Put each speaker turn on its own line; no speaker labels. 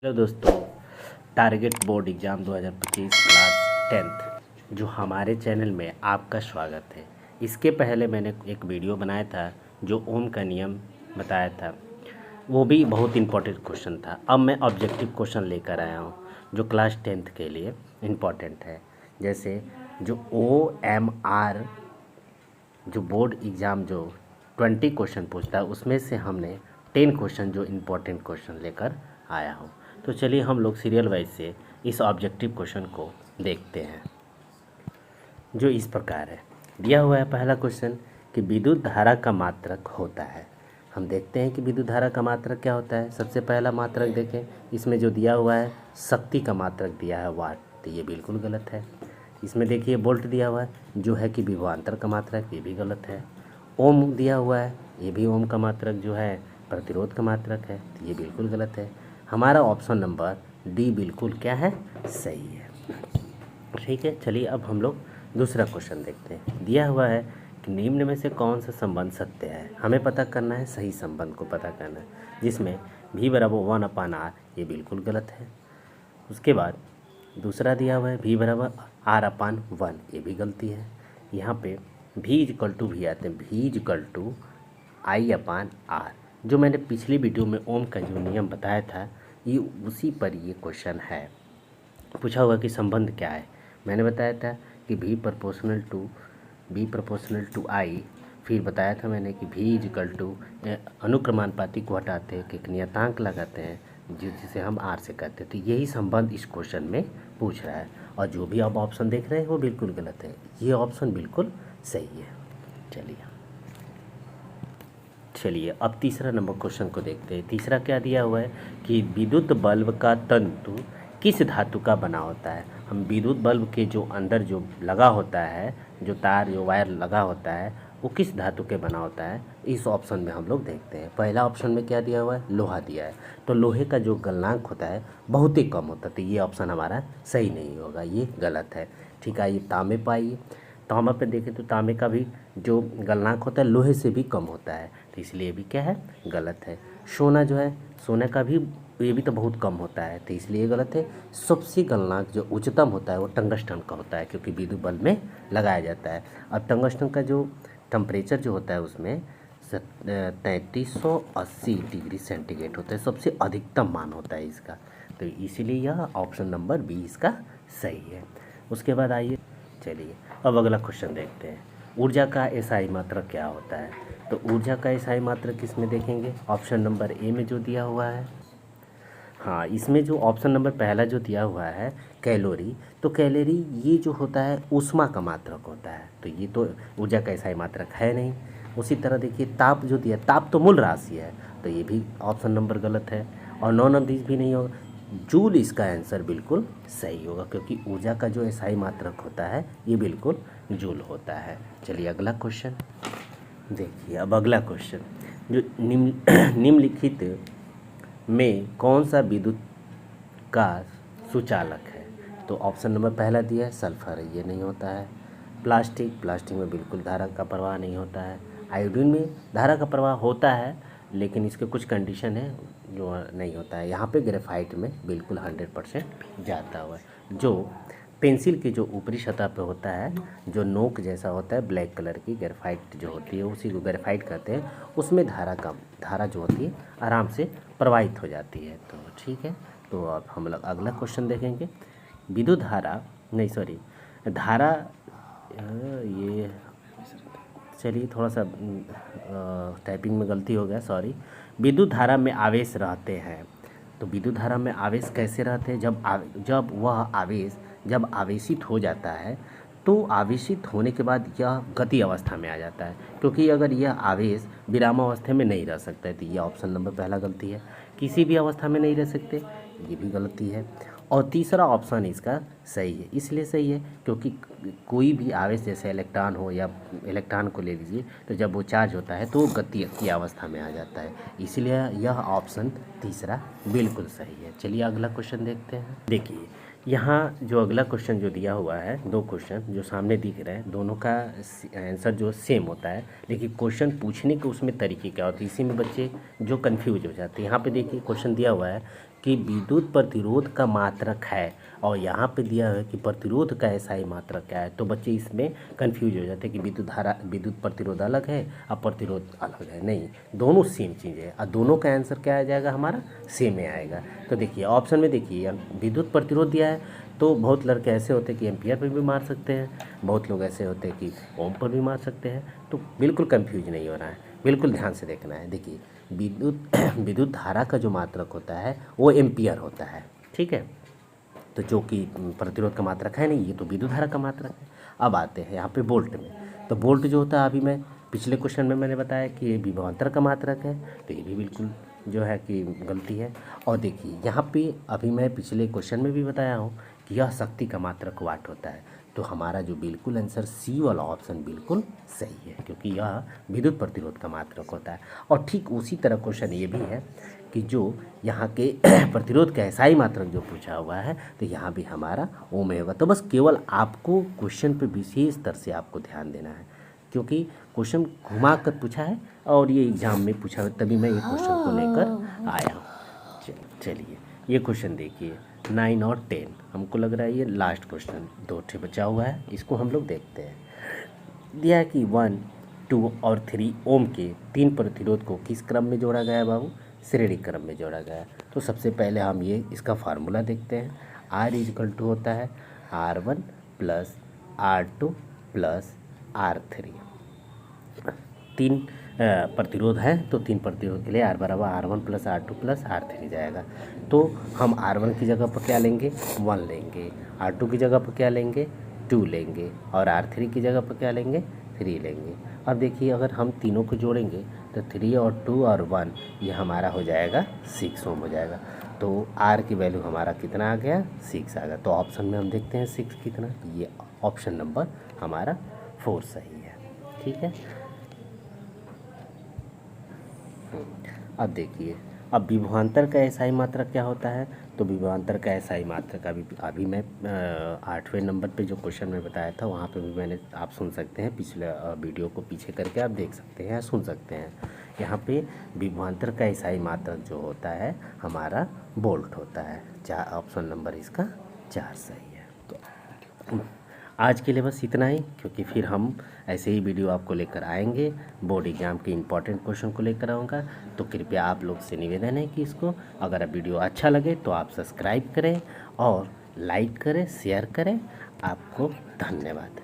Hello दोस्तों, target board exam 2025 class 10th जो हमारे चैनल में आपका स्वागत है। इसके पहले मैंने एक वीडियो बनाया था जो ओम का नियम बताया था, वो भी बहुत इम्पोर्टेंट क्वेश्चन था। अब मैं ऑब्जेक्टिव क्वेश्चन लेकर आया हूँ जो क्लास 10th के लिए इम्पोर्टेंट है। जैसे जो OMR जो बोर्ड एग्ज़ाम जो 20 क्वेश्चन पूछता है उसमें से हमने 10 क्वेश्चन जो इम्पोर्टेंट क्वेश्चन लेकर आया हूँ। तो चलिए हम लोग सीरियल वाइज से इस ऑब्जेक्टिव क्वेश्चन को देखते हैं जो इस प्रकार है। दिया हुआ है पहला क्वेश्चन कि विद्युत धारा का मात्रक होता है। हम देखते हैं कि विद्युत धारा का मात्रक क्या होता है। सबसे पहला मात्रक देखें, इसमें जो दिया हुआ है शक्ति का मात्रक दिया है वाट, तो ये बिल्कुल गलत है। इसमें देखिए वोल्ट दिया हुआ है जो है कि विभवांतर का मात्रक, ये भी गलत है। ओम दिया हुआ है, ये भी ओम का मात्रक जो है प्रतिरोध का मात्रक है, तो ये बिल्कुल गलत है। हमारा ऑप्शन नंबर डी बिल्कुल क्या है, सही है। ठीक है, चलिए अब हम लोग दूसरा क्वेश्चन देखते हैं। दिया हुआ है कि निम्न में से कौन सा संबंध सत्य है। हमें पता करना है, सही संबंध को पता करना है, जिसमें v बराबर 1/r, ये बिल्कुल गलत है। उसके बाद दूसरा दिया हुआ है v बराबर r/1, ये भी गलती है। यहाँ पे v इक्वल टू भी आते हैं, v इक्वल टू I/r, जो मैंने पिछली वीडियो में ओम का जो नियम बताया था ये उसी पर ये क्वेश्चन है। पूछा हुआ कि संबंध क्या है। मैंने बताया था कि v प्रोपोर्शनल टू I, फिर बताया था मैंने कि v इक्वल टू अनुक्रमानुपाती को हटाते हैं, एक नियतांक लगाते हैं जिसे हम r से कहते हैं। तो यही संबंध इस क्वेश्चन में पूछ रहा है, और जो भी आप ऑप्शन देख रहे हैं वो बिल्कुल गलत है। ये ऑप्शन बिल्कुल सही है। चलिए अब तीसरा नंबर क्वेश्चन को देखते हैं। तीसरा क्या दिया हुआ है कि विद्युत बल्ब का तंतु किस धातु का बना होता है। हम विद्युत बल्ब के जो अंदर जो लगा होता है, जो तार जो वायर लगा होता है, वो किस धातु के बना होता है, इस ऑप्शन में हम लोग देखते हैं। पहला ऑप्शन में क्या दिया हुआ है, लोहा दिया है, तो लोहे का जो गलनांक होता है बहुत ही कम होता है, तो ये ऑप्शन हमारा सही नहीं होगा, ये गलत है। ठीक है, ये तांबे पाइए, तांबा पे देखें तो तांबे का भी जो गलनांक होता है लोहे से भी कम होता है, तो इसलिए भी क्या है, गलत है। सोना जो है, सोने का भी ये भी तो बहुत कम होता है, तो इसलिए गलत है। सबसे गलनांक जो उच्चतम होता है वो टंगस्टन का होता है, क्योंकि विद्युत बल्ब में लगाया जाता है। अब टंगस्टन का जो टेम्परेचर जो होता है उसमें 3380 डिग्री सेंटीग्रेड होता है, सबसे अधिकतम मान होता है इसका, तो इसीलिए यह ऑप्शन नंबर बी इसका सही है। उसके बाद आइए, चलिए अब अगला क्वेश्चन देखते हैं। ऊर्जा का एसआई मात्रक क्या होता है। तो ऊर्जा का एसआई मात्रक किसमें देखेंगे, ऑप्शन नंबर ए में जो दिया हुआ है। हाँ, इसमें जो ऑप्शन नंबर पहला जो दिया हुआ है कैलोरी, तो कैलोरी ये जो होता है ऊष्मा का मात्रक होता है, तो ये तो ऊर्जा का एसआई मात्रक है नहीं। उसी तरह देखिए ताप जो दिया, ताप तो मूल राशि है, तो ये भी ऑप्शन नंबर गलत है, और नॉन ऑफ दिस भी नहीं होगा। जूल इसका आंसर बिल्कुल सही होगा, क्योंकि ऊर्जा का जो एसआई मात्रक होता है ये बिल्कुल जूल होता है। चलिए अगला क्वेश्चन देखिए। अब अगला क्वेश्चन जो निम्नलिखित में कौन सा विद्युत का सुचालक है। तो ऑप्शन नंबर पहला दिया है सल्फर, ये नहीं होता है। प्लास्टिक में बिल्कुल धारा का प्रवाह नहीं होता है। आयोडीन में धारा का प्रवाह होता है, लेकिन इसके कुछ कंडीशन है जो नहीं होता है। यहाँ पे ग्रेफाइट में बिल्कुल 100% जाता हुआ है। जो पेंसिल की जो ऊपरी सतह पे होता है, जो नोक जैसा होता है ब्लैक कलर की ग्रेफाइट जो होती है, उसी को ग्रेफाइट कहते हैं, उसमें धारा जो होती है आराम से प्रवाहित हो जाती है। तो ठीक है, तो अब हम लोग अगला क्वेश्चन देखेंगे। विद्युत धारा नहीं, सॉरी, धारा, ये चलिए थोड़ा सा टाइपिंग में गलती हो गया, सॉरी। विद्युत धारा में आवेश रहते हैं, तो विद्युत धारा में आवेश कैसे रहते हैं, जब वह आवेश जब आवेशित हो जाता है, तो आवेशित होने के बाद यह गति अवस्था में आ जाता है, क्योंकि अगर यह आवेश विरामावस्था में नहीं रह सकता है, तो यह ऑप्शन नंबर पहला गलती है। किसी भी अवस्था में नहीं रह सकते, ये भी गलती है। और तीसरा ऑप्शन इसका सही है, इसलिए सही है क्योंकि कोई भी आवेश जैसे इलेक्ट्रॉन हो, या इलेक्ट्रॉन को ले लीजिए, तो जब वो चार्ज होता है तो गति की अवस्था में आ जाता है, इसलिए यह ऑप्शन तीसरा बिल्कुल सही है। चलिए अगला क्वेश्चन देखते हैं। देखिए यहाँ जो अगला क्वेश्चन जो दिया हुआ है, दो क्वेश्चन जो सामने दिख रहे हैं, दोनों का आंसर जो सेम होता है, लेकिन क्वेश्चन पूछने के उसमें तरीके क्या होते हैं, इसी में बच्चे जो कंफ्यूज हो जाते हैं। यहाँ पे देखिए क्वेश्चन दिया हुआ है कि विद्युत प्रतिरोध का मात्रक है और यहाँ पे दिया है कि प्रतिरोध का एसआई मात्रक क्या है, तो बच्चे इसमें कंफ्यूज हो जाते हैं कि विद्युत प्रतिरोध अलग है और प्रतिरोध अलग है। नहीं, दोनों सेम चीज़ है और दोनों का आंसर क्या आ जाएगा हमारा, सेम में आएगा। तो देखिए ऑप्शन में देखिए विद्युत प्रतिरोध दिया है, तो बहुत लड़के ऐसे होते हैं कि एम्पियर पर भी मार सकते हैं, बहुत लोग ऐसे होते हैं कि ओम पर भी मार सकते हैं। तो बिल्कुल कंफ्यूज नहीं होना है, बिल्कुल ध्यान से देखना है। देखिए विद्युत धारा का जो मात्रक होता है वो एम्पियर होता है, ठीक है। तो जो कि प्रतिरोध का मात्रक है नहीं, ये तो विद्युत धारा का मात्रक है। अब आते हैं यहाँ पे वोल्ट में। तो वोल्ट जो होता है, अभी मैं पिछले क्वेश्चन में मैंने बताया कि ये विभवांतर का मात्रक है, तो ये भी बिल्कुल जो है कि गलती है। और देखिए यहाँ पे अभी मैं पिछले क्वेश्चन में भी बताया हूँ कि यह शक्ति का मात्रक वाट होता है। तो हमारा जो बिल्कुल आंसर सी वाला ऑप्शन बिल्कुल सही है, क्योंकि यह विद्युत प्रतिरोध का मात्रक होता है। और ठीक उसी तरह क्वेश्चन ये भी है कि जो यहाँ के प्रतिरोध का एसआई मात्रक जो पूछा हुआ है, तो यहाँ भी हमारा ओम में होगा। तो बस केवल आपको क्वेश्चन पे विशेष तरह से आपको ध्यान देना है, क्योंकि क्वेश्चन घुमा कर पूछा है और ये एग्जाम में पूछा है, तभी मैं ये क्वेश्चन को लेकर आया हूँ। चलिए ये क्वेश्चन देखिए 9 और 10, हमको लग रहा है ये लास्ट क्वेश्चन, 2 ठे बचा हुआ है, इसको हम लोग देखते हैं। दिया है कि 1, 2 और 3 ओम के 3 प्रतिरोध को किस क्रम में जोड़ा गया है बाबू, श्रेणी क्रम में जोड़ा गया है। तो सबसे पहले हम ये इसका फार्मूला देखते हैं। R इक्वल टू होता है R1 plus R2 plus R3। 3 प्रतिरोध है, तो 3 प्रतिरोध के लिए R बराबर R1 plus R2 plus R3 जाएगा। तो हम R1 की जगह पर क्या लेंगे, 1 लेंगे, R2 की जगह पर क्या लेंगे, 2 लेंगे, और R3 की जगह पर क्या लेंगे, 3 लेंगे। अब देखिए अगर हम तीनों को जोड़ेंगे तो 3 और 2 और 1 ये हमारा हो जाएगा 6 ओम हो जाएगा। तो R की वैल्यू हमारा कितना आ गया, 6 आ गया। तो ऑप्शन में हम देखते हैं 6 कितना, ये ऑप्शन नंबर हमारा 4 सही है, ठीक है। अब देखिए अब विभवांतर का एसआई मात्रक क्या होता है। तो विभवांतर का एसआई मात्रक अभी मैं 8वें नंबर पे जो क्वेश्चन में बताया था वहाँ पे भी मैंने, आप सुन सकते हैं, पिछले वीडियो को पीछे करके आप देख सकते हैं या सुन सकते हैं। यहाँ पे विभवांतर का एसआई मात्रक जो होता है हमारा वोल्ट होता है। ऑप्शन नंबर इसका 4 सही है। तो आज के लिए बस इतना ही, क्योंकि फिर हम ऐसे ही वीडियो आपको लेकर आएंगे, बोर्ड एग्जाम के इंपॉर्टेंट क्वेश्चन को लेकर आऊँगा। तो कृपया आप लोग से निवेदन है कि इसको, अगर वीडियो अच्छा लगे तो आप सब्सक्राइब करें और लाइक करें, शेयर करें। आपको धन्यवाद।